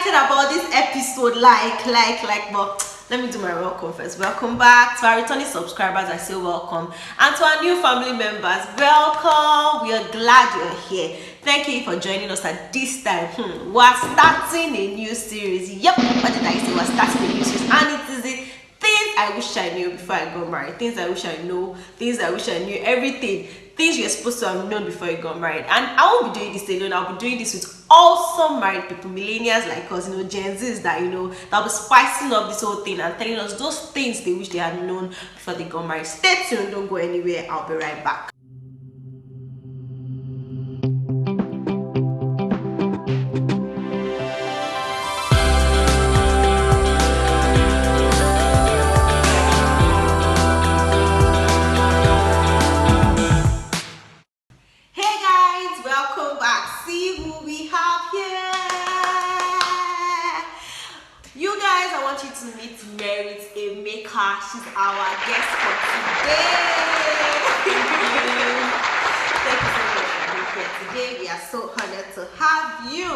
excited about this episode, but let me do my welcome first. Welcome back to our returning subscribers. I say welcome, and to our new family members, welcome. We are glad you're here. Thank you for joining us at this time. We're starting a new series. Yep, what did I say? We're starting a new series, and it is the things I wish I knew before I got married. Things I wish I know. Things I wish I knew. Everything. Things you're supposed to have known before you got married. And I won't be doing this alone. I'll be doing this with awesome married people, millennials like us, Gen Zs that'll be spicing up this whole thing and telling us those things they wish they had known before they got married. Stay tuned, don't go anywhere. I'll be right back. Emeka, she's our guest for today. Thank you so much for being here today. We are so honored to have you.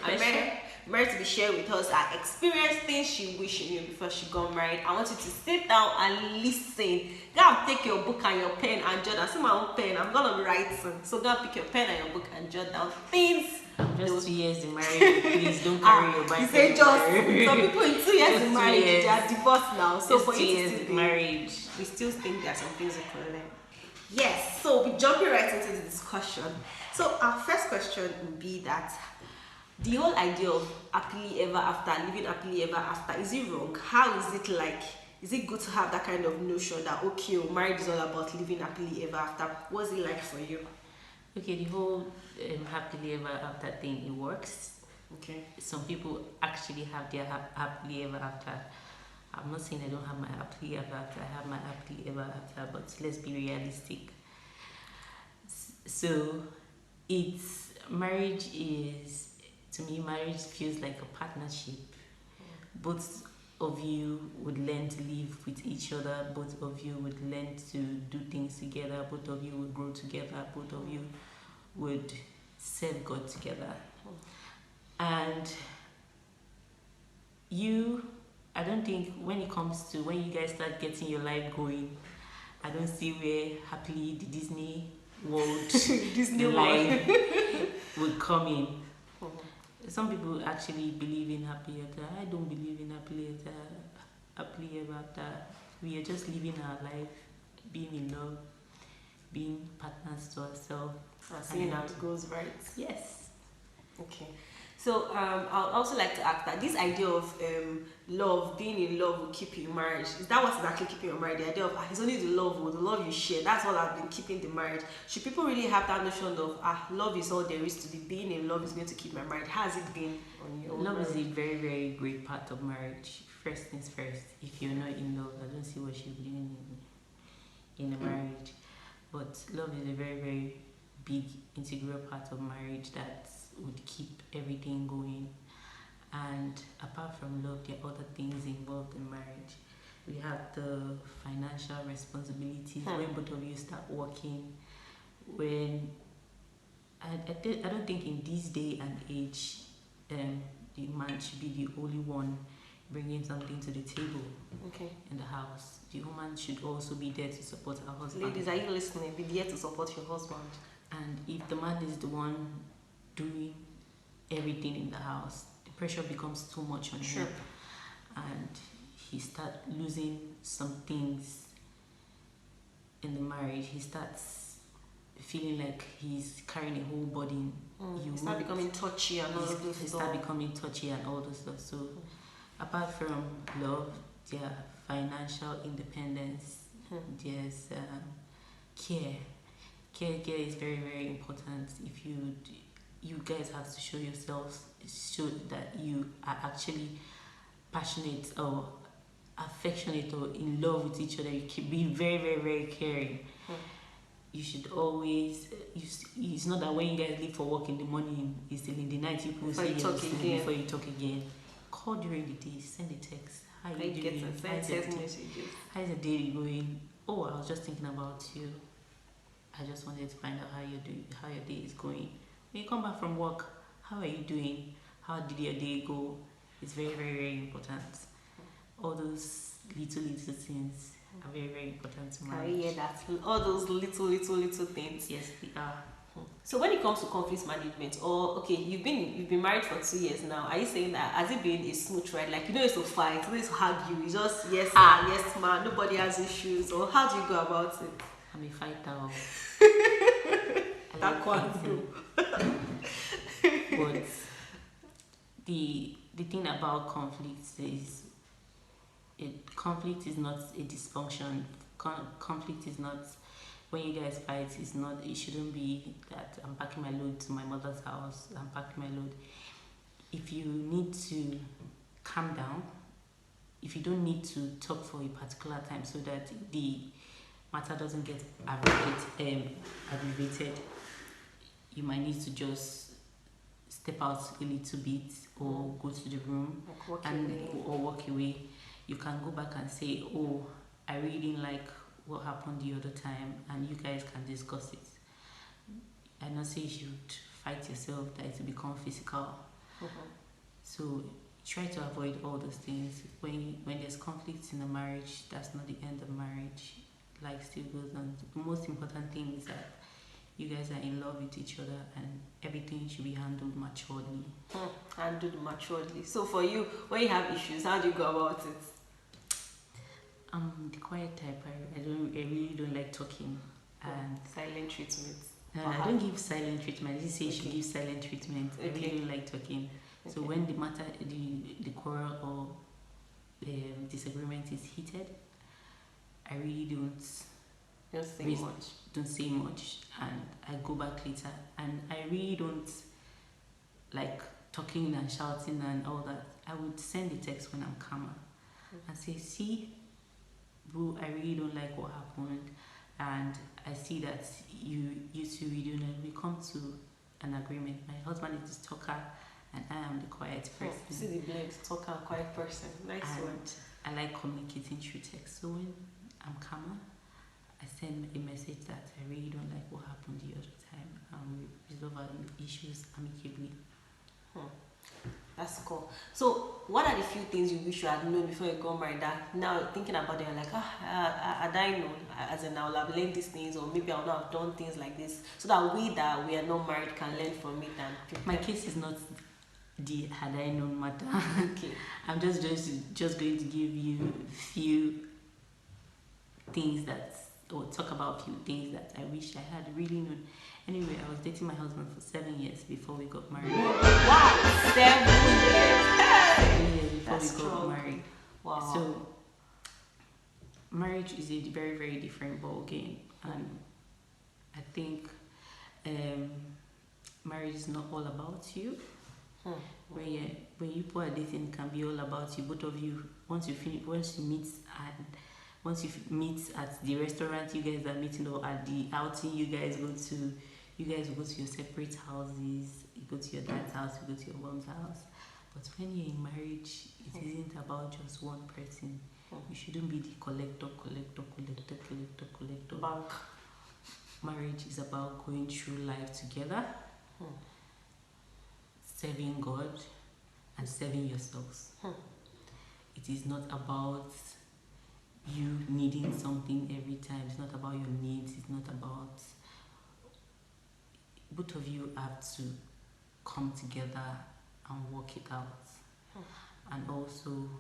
I'm ready to be sharing with us our experience, things she wished she knew before she got married. I want you to sit down and listen. Go and take your book and your pen and jot down. See my own pen. I'm gonna be writing. So go and pick your pen and your book and jot down things. Just 2 years in marriage, please don't carry your Bible. You say just some people in 2 years in marriage, they are divorced now. So just for 2 years in marriage, we still think there are some things we can learn. Yes, so we're jumping right into the discussion. So our first question would be that the whole idea of happily ever after, living happily ever after, is it wrong? How is it like? Is it good to have that kind of notion that okay, marriage is all about living happily ever after? What's it like for you? Okay, the whole happily ever after thing, it works. Okay. Some people actually have their happily ever after. I'm not saying I don't have my happily ever after. I have my happily ever after, but let's be realistic. So, marriage feels like a partnership. Both of you would learn to live with each other. Both of you would learn to do things together. Both of you would grow together. Both of you would serve God together. And I don't think when it comes to when you guys start getting your life going, I don't see where happily the Disney world, the life would come in. Some people actually believe in happily ever. I don't believe in happily ever after. We are just living our life, being in love, being partners to ourselves. Seeing how it goes, right? Yes. Okay. So I'd also like to ask that this idea of love, being in love will keep you in marriage. Is that what's actually keeping you married? The idea of it's only the love you share. That's all I've been keeping the marriage. Should people really have that notion of love is all there is to be? Being in love is going to keep my marriage. How has it been on your love marriage? Is a very, very great part of marriage. First things first. If you're not in love, I don't see what you're doing in a marriage. But love is a very, very big integral part of marriage that would keep everything going. And apart from love, there are other things involved in marriage. We have the financial responsibilities when both of you start working. When I don't think in this day and age, the man should be the only one bringing something to the table in the house. The woman should also be there to support her husband. Ladies, are you listening? Be there to support your husband. And if the man is the one doing everything in the house, the pressure becomes too much on him, and he starts losing some things in the marriage. He starts feeling like he's carrying a whole burden. He starts becoming touchy and all of those stuff. He starts becoming touchy and all those stuff. So apart from love, there's financial independence. There's care. Care is very, very important. If you guys have to show yourselves, show that you are actually passionate or affectionate or in love with each other. You keep being very, very, very caring. You should always. It's not that when you guys leave for work in the morning, it's still in the night you will say before you talk again. Call during the day. Send a text. How you doing? Send text messages. How's the day going? Oh, I was just thinking about you. I just wanted to find out how you're doing, how your day is going. When you come back from work, how are you doing? How did your day go? It's very, very, very important. All those little things are very, very important to Can marriage. you hear that? All those little things. Yes, they are. So when it comes to conflict management, or okay, you've been married for 2 years now. Are you saying that has it been a smooth ride? Like you don't used to fight, you don't used to argue, you just yes man, yes man, nobody has issues, or how do you go about it? I'm a fighter. I That like one fighting. But the thing about conflict is conflict is not a dysfunction. Conflict is not when you guys fight. It's not. It shouldn't be that I'm packing my load to my mother's house. I'm packing my load. If you need to calm down, if you don't need to talk for a particular time so that the matter doesn't get aggravated, you might need to just step out a little bit or go to the room or walk away. You can go back and say, oh, I really didn't like what happened the other time, and you guys can discuss it. I not say you should fight yourself, that it will become physical. So try to avoid all those things. When there's conflict in a marriage, that's not the end of marriage. Life still goes on. The most important thing is that you guys are in love with each other, and everything should be handled maturely. Handled maturely. So for you, when you have issues, how do you go about it? I'm the quiet type. I really don't like talking. And silent treatment. I don't give silent treatment. They say you should give silent treatment. I really don't like talking. So when the matter, the quarrel or disagreement is heated, I really don't say much, and I go back later. And I really don't like talking and shouting and all that. I would send a text when I'm calmer and say, see, bro, I really don't like what happened, and I see that you two really don't. We come to an agreement. My husband is the talker and I am the quiet person. See the blend, talker and quiet person. Nice one. I like communicating through text. So when I'm calmer, I send a message that I really don't like what happened the other time, and we resolve our issues amicably. That's cool. So, what are the few things you wish you had known before you got married that now thinking about it, you're like, had I known, as in I would have learned these things, or maybe I would not have done things like this, so that we are not married can learn from it and prepare. My case is not the had I known matter. Okay. I'm just going to give you few things or talk about a few things that I wish I had really known. Anyway, I was dating my husband for 7 years before we got married. Wow, 7 years. 7 years before That's we got married. Wow. So marriage is a very, very different ball game, and I think marriage is not all about you. When you people are dating, it can be all about you. Both of you, once you meet at the restaurant you guys are meeting, or at the outing you guys will go to your separate houses. You go to your dad's house, you go to your mom's house. But when you're in marriage, it isn't about just one person. You shouldn't be the collector. Bank. Marriage is about going through life together, serving God and serving yourselves. It is not about you needing something every time. It's not about your needs. It's not about... Both of you have to come together and work it out. And also,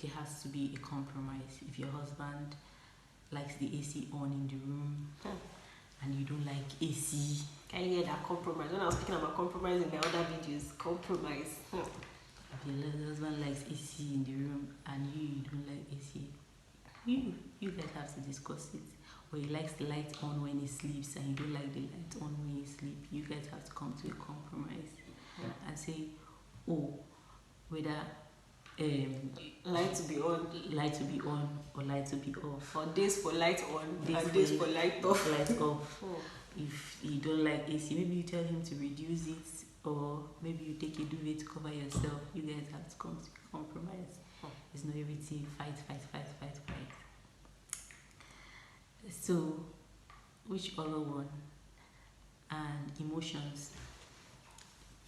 there has to be a compromise. If your husband likes the AC on in the room and you don't like AC... Can you hear that compromise? When I was speaking about compromise in the other videos, compromise. If your husband likes AC in the room and you don't like AC, you guys have to discuss it. Or he likes the light on when he sleeps and you don't like the light on when you sleep. You guys have to come to a compromise and say, oh, whether light to be on or light to be off. Or days for light on and days for light off. Light off. If you don't like AC, maybe you tell him to reduce it, or maybe you take a duvet to cover yourself. You guys have to come to a compromise. It's not everything fight. So, which other one? And emotions.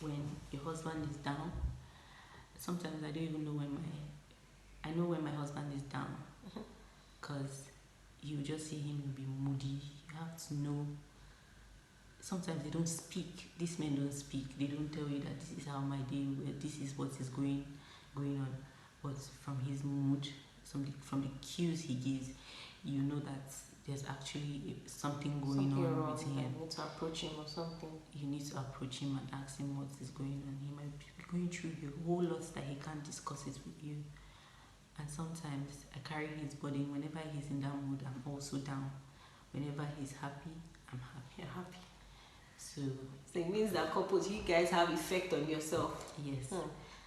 When your husband is down sometimes I don't even know I know when my husband is down, because you just see him be moody. You have to know. Sometimes they don't speak. These men don't speak. They don't tell you that this is how my day. This is what is going on. But from his mood, from the cues he gives, you know that there's actually something going on with him. You need to approach him or something. You need to approach him and ask him what is going on. He might be going through a whole lot that he can't discuss it with you. And sometimes I carry his burden. Whenever he's in that mood, I'm also down. Whenever he's happy, I'm happy. You're happy. So it means that couples, you guys have effect on yourself. Yes.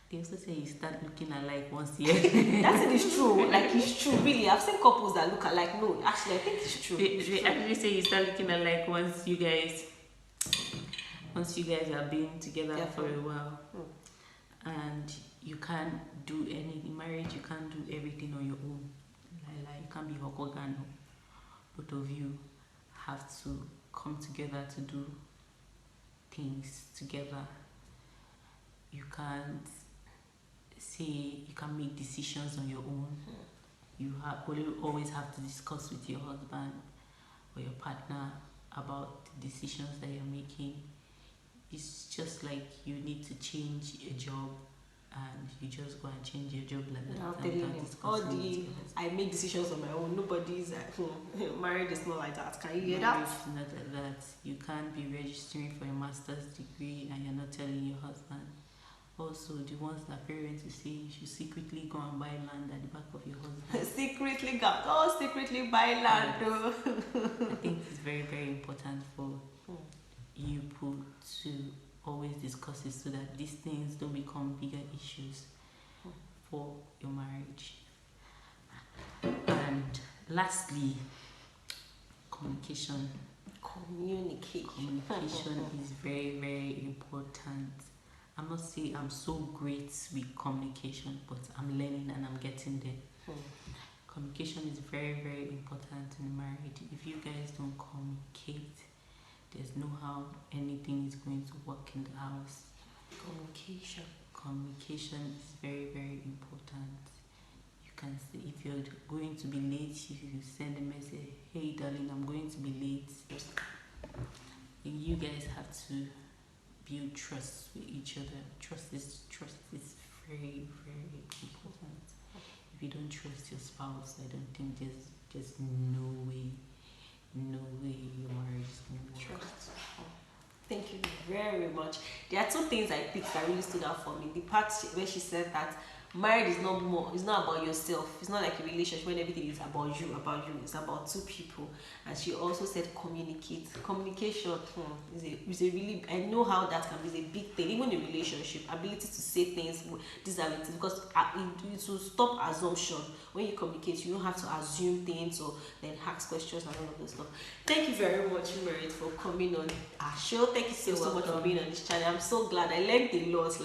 They also say you start looking alike once a year. That thing is true. Like, it's true, really. I've seen couples that look alike. No, actually, I think it's true. They actually say you start looking alike once you guys are being together for a while. And you can't do in marriage. You can't do everything on your own. Like you can't be Hokogano. Both of you have to come together to do things together. You can't say you can make decisions on your own. You always have to discuss with your husband or your partner about the decisions that you're making. It's just like you need to change a job and you just go and change your job like that. I'm telling you, I make decisions on my own. Nobody's at home. Married is not like that. Can you hear that? It's not like that. You can't be registering for a master's degree and you're not telling your husband. Also, the ones that parents will say you should secretly go and buy land at the back of your husband. Secretly buy land. I think it's very, very important for you to always discuss it so that these things don't become bigger issues for your marriage. And lastly, communication. Communication is very, very important. I must say I'm so great with communication, but I'm learning and I'm getting there. Communication is very, very important in marriage. If you guys don't communicate, there's no how anything is going to work in the house. Communication is very, very important. You can say, if you're going to be late, you send a message, hey darling, I'm going to be late. You guys have to build trust with each other. Trust is very, very important. If you don't trust your spouse, I don't think there's no way your marriage is going to work. Trust. Thank you very much. There are two things I picked that really stood out for me. The part where she said that marriage is not about yourself. It's not like a relationship when everything is about you. It's about two people. And she also said communicate. Communication is a really, I know how that can be a big thing, even in a relationship. Ability to say things, this ability, because it will stop assumption. When you communicate, you don't have to assume things or then ask questions and all of those stuff. Thank you very much, Merit, for coming on our show. Thank you so much for being on this channel. I'm so glad. I learned a lot.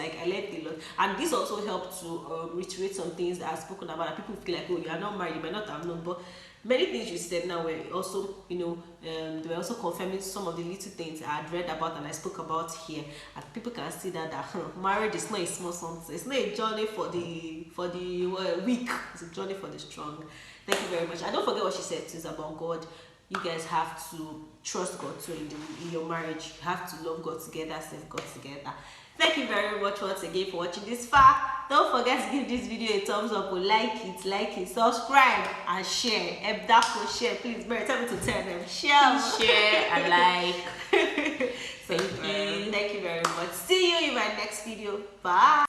And this also helped to reiterate some things that I've spoken about. That people feel like, oh, you are not married, you might not have known, but many things you said now were also, they were also confirming some of the little things I had read about and I spoke about here. And people can see that marriage is not a small something. It's not a journey for the weak. It's a journey for the strong. Thank you very much. And don't forget what she said too, is about God. You guys have to trust God too in your marriage. You have to love God together, serve God together. Thank you very much once again for watching this far. Don't forget to give this video a thumbs up or like it, subscribe and share. Share, please. Tell me to tell them. Share and like. Thank you very much. See you in my next video. Bye.